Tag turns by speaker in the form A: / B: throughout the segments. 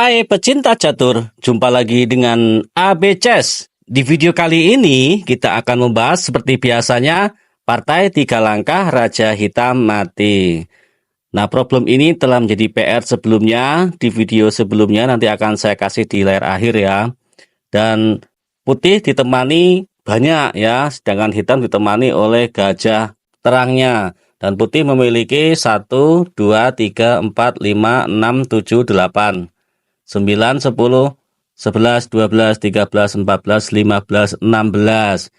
A: Hai pecinta catur, jumpa lagi dengan AB Chess. Di video kali ini kita akan membahas seperti biasanya partai 3 langkah Raja Hitam mati. Nah, problem ini telah menjadi PR sebelumnya. Di video sebelumnya nanti akan saya kasih di layar akhir ya. Dan putih ditemani banyak ya, sedangkan hitam ditemani oleh gajah terangnya. Dan putih memiliki 1, 2, 3, 4, 5, 6, 7, 8. 9, 10, 11, 12, 13, 14, 15, 16.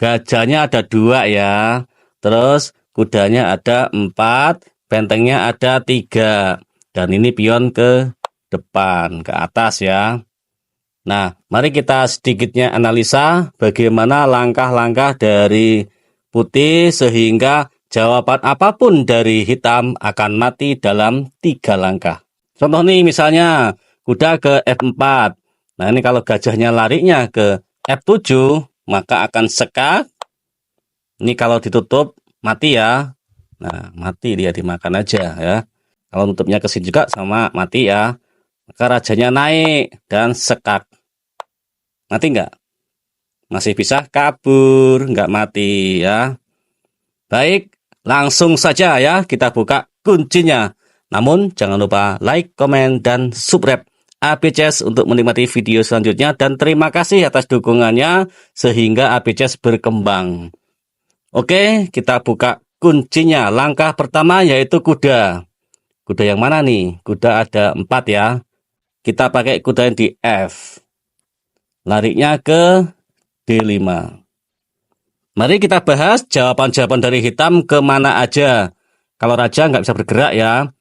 A: Gajahnya ada 2 ya. Terus kudanya ada 4, bentengnya ada 3. Dan ini pion ke depan, ke atas ya. Nah, mari kita sedikitnya analisa bagaimana langkah-langkah dari putih sehingga jawaban apapun dari hitam akan mati dalam 3 langkah. Contoh nih misalnya kuda ke F4. Nah, ini kalau gajahnya larinya ke F7, maka akan sekak. Ini kalau ditutup, mati ya. Nah, mati dia, dimakan aja ya. Kalau tutupnya ke sini juga sama, mati ya. Maka rajanya naik dan sekak. Mati nggak? Masih bisa kabur, nggak mati ya. Baik, langsung saja ya kita buka kuncinya. Namun, jangan lupa like, komen, dan subscribe AB Chess untuk menikmati video selanjutnya, dan terima kasih atas dukungannya sehingga AB Chess berkembang. Oke, kita buka kuncinya. Langkah pertama yaitu kuda. Kuda yang mana nih? Kuda ada 4 ya. Kita pakai kuda yang di F. Larinya ke D5. Mari kita bahas jawaban-jawaban dari hitam kemana aja. Kalau raja nggak bisa bergerak ya.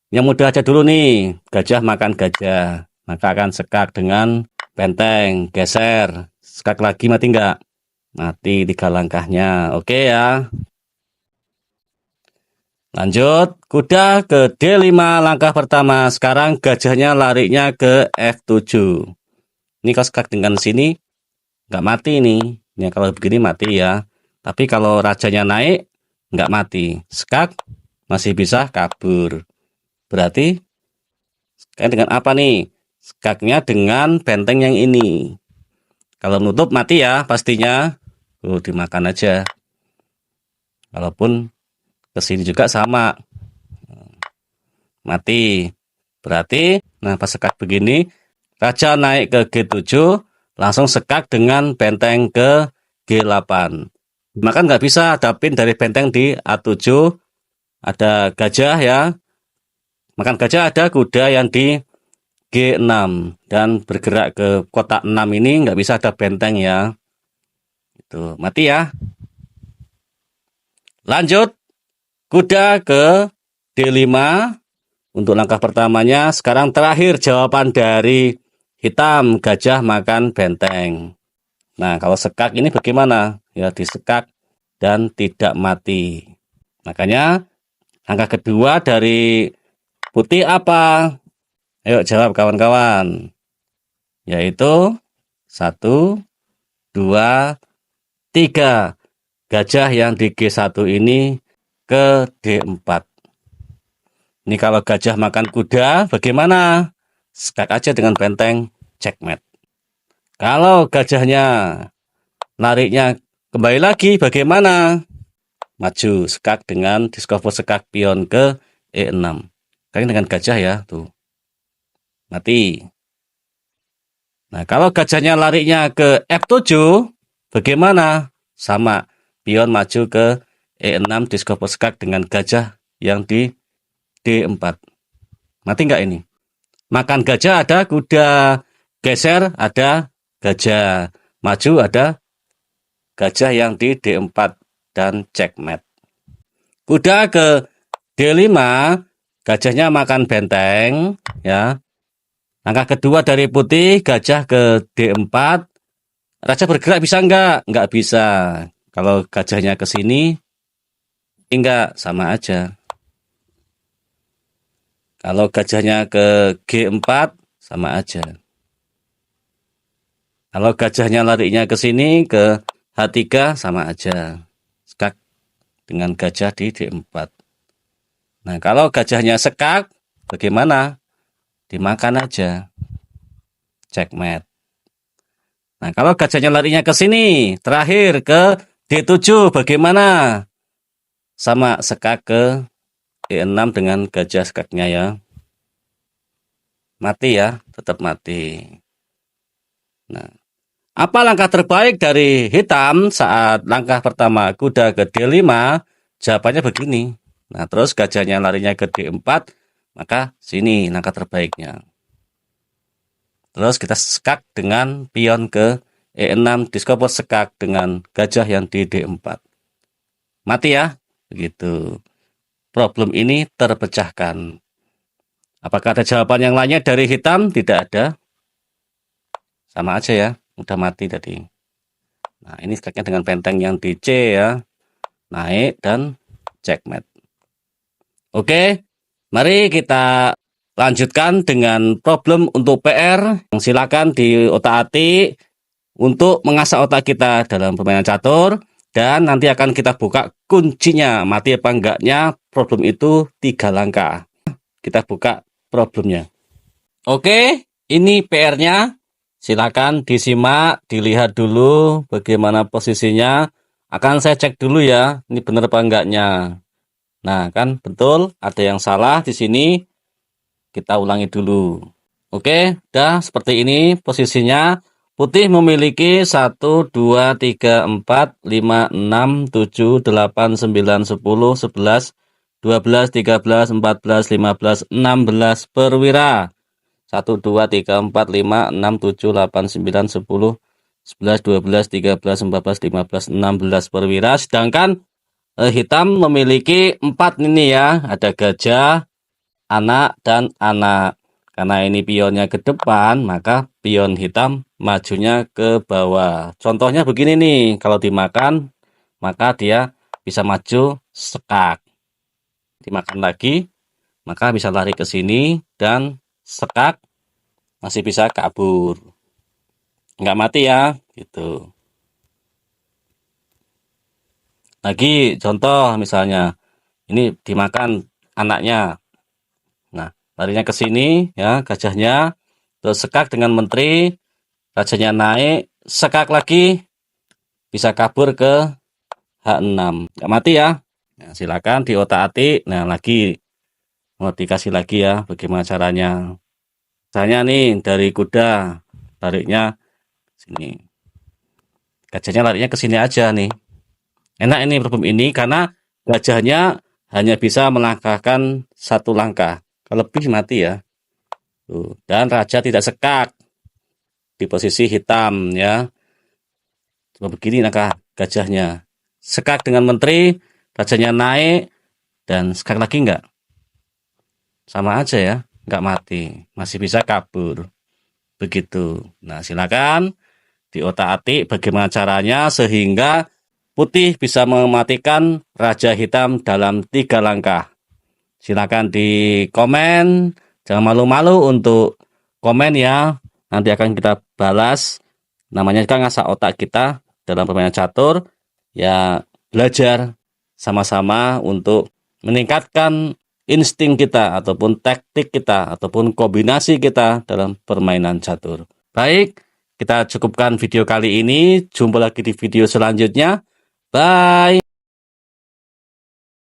A: Yang mudah aja dulu nih, gajah makan gajah. Maka akan sekak dengan benteng, geser. Sekak lagi mati nggak? Mati 3 langkahnya. Oke ya. Lanjut, kuda ke D5 langkah pertama. Sekarang gajahnya larinya ke F7. Ini kalau sekak dengan sini, nggak mati nih. Ini kalau begini mati ya. Tapi kalau rajanya naik, nggak mati. Sekak, masih bisa kabur. Berarti kan dengan apa nih? Skaknya dengan benteng yang ini. Kalau menutup mati ya pastinya. Dimakan aja. Walaupun kesini juga sama. Mati. Berarti, nah pas sekak begini, raja naik ke G7, langsung sekak dengan benteng ke G8. Maka nggak bisa ada pin dari benteng di A7. Ada gajah ya. Makan gajah ada kuda yang di G6 dan bergerak ke kotak 6 ini nggak bisa ada benteng ya. Itu mati ya. Lanjut, kuda ke D5 untuk langkah pertamanya. Sekarang terakhir jawaban dari hitam, gajah makan benteng. Nah, kalau sekak ini bagaimana? Ya disekak dan tidak mati. Makanya langkah kedua dari putih apa? Ayo jawab kawan-kawan. Yaitu 1, 2, 3. Gajah yang di G1 ini ke D4. Ini kalau gajah makan kuda bagaimana? Sekak aja dengan benteng, checkmate. Kalau gajahnya nariknya kembali lagi bagaimana? Maju, sekak dengan discover sekak pion ke E6. Kalian dengan gajah ya, tuh. Mati. Nah, kalau gajahnya larinya ke F7, bagaimana? Sama, pion maju ke E6, discover skak dengan gajah yang di D4. Mati nggak ini? Makan gajah ada kuda, geser ada gajah, maju ada gajah yang di D4 dan checkmate. Kuda ke D5, gajahnya makan benteng, ya. Langkah kedua dari putih, gajah ke D4. Raja bergerak bisa enggak? Enggak bisa. Kalau gajahnya ke sini, enggak, sama aja. Kalau gajahnya ke G4, sama aja. Kalau gajahnya larinya ke sini, ke H3, sama aja. Sekak dengan gajah di D4. Nah, kalau gajahnya sekak, bagaimana? Dimakan aja. checkmate. Nah, kalau gajahnya larinya ke sini, terakhir ke D7 bagaimana? Sama sekak ke E6 dengan gajah sekaknya ya. Mati ya, tetap mati. Nah, apa langkah terbaik dari hitam saat langkah pertama kuda ke D5? Jawabannya begini. Nah, terus gajahnya larinya ke D4, maka sini langkah terbaiknya. Terus kita sekak dengan pion ke E6, diskopor sekak dengan gajah yang di D4. Mati ya, begitu. Problem ini terpecahkan. Apakah ada jawaban yang lainnya dari hitam? Tidak ada. Sama aja ya, udah mati tadi. Nah, ini sekaknya dengan benteng yang di C ya. Naik dan checkmate. Oke, mari kita lanjutkan dengan problem untuk PR. Silakan di otak-atik untuk mengasah otak kita dalam permainan catur. Dan nanti akan kita buka kuncinya, mati apa enggaknya problem itu 3 langkah. Kita buka problemnya. Oke, ini PR-nya. Silakan disimak, dilihat dulu bagaimana posisinya. Akan saya cek dulu ya, ini benar apa enggaknya. Nah, kan betul, ada yang salah di sini. Kita ulangi dulu. Oke, udah seperti ini posisinya. Putih memiliki 1, 2, 3, 4, 5, 6, 7, 8, 9, 10, 11, 12, 13, 14, 15, 16 perwira. 1, 2, 3, 4, 5, 6, 7, 8, 9, 10, 11, 12, 13, 14, 15, 16 perwira. Sedangkan hitam memiliki 4 ini ya. Ada gajah, anak, dan anak. Karena ini pionnya ke depan, maka pion hitam majunya ke bawah. Contohnya begini nih, kalau dimakan, maka dia bisa maju sekak. Dimakan lagi, maka bisa lari ke sini, dan sekak masih bisa kabur. Nggak mati ya, gitu. Lagi contoh misalnya, ini dimakan anaknya. Nah, larinya ke sini ya gajahnya, terus sekak dengan menteri, gajahnya naik, sekak lagi, bisa kabur ke H6. Nggak mati ya. Nah, silakan diotak-atik. Nah, lagi mau dikasih lagi ya bagaimana caranya. Misalnya nih dari kuda, tariknya sini. Gajahnya larinya ke sini aja nih. Enak ini problem ini karena gajahnya hanya bisa melangkahkan 1 langkah. Kalau lebih mati ya. Tuh. Dan raja tidak sekak di posisi hitam ya. Coba begini langkah gajahnya. Sekak dengan menteri, rajanya naik, dan sekak lagi enggak? Sama aja ya, enggak mati. Masih bisa kabur. Begitu. Nah, silakan diotak-atik bagaimana caranya sehingga putih bisa mematikan raja hitam dalam 3 langkah. Silakan di komen, jangan malu-malu untuk komen ya. Nanti akan kita balas. Namanya kan ngasah otak kita dalam permainan catur. Ya, belajar sama-sama untuk meningkatkan insting kita ataupun taktik kita ataupun kombinasi kita dalam permainan catur. Baik, kita cukupkan video kali ini. Jumpa lagi di video selanjutnya. Bye.